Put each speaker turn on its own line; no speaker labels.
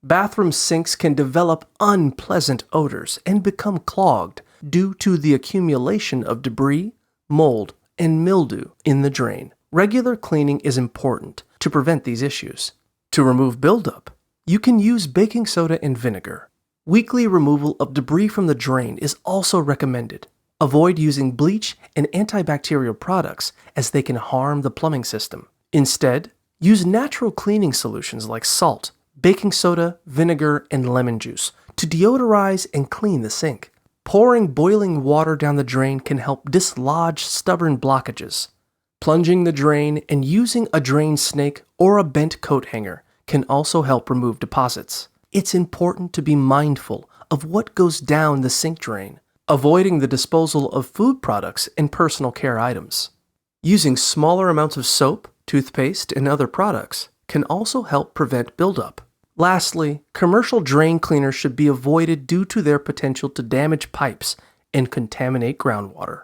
Bathroom sinks can develop unpleasant odors and become clogged due to the accumulation of debris, mold, and mildew in the drain. Regular cleaning is important to prevent these issues. To remove buildup, you can use baking soda and vinegar. Weekly removal of debris from the drain is also recommended. Avoid using bleach and antibacterial products as they can harm the plumbing system. Instead, use natural cleaning solutions like salt, baking soda, vinegar, and lemon juice to deodorize and clean the sink. Pouring boiling water down the drain can help dislodge stubborn blockages. Plunging the drain and using a drain snake or a bent coat hanger can also help remove deposits. It's important to be mindful of what goes down the sink drain, avoiding the disposal of food products and personal care items. Using smaller amounts of soap, toothpaste, and other products can also help prevent buildup. Lastly, commercial drain cleaners should be avoided due to their potential to damage pipes and contaminate groundwater.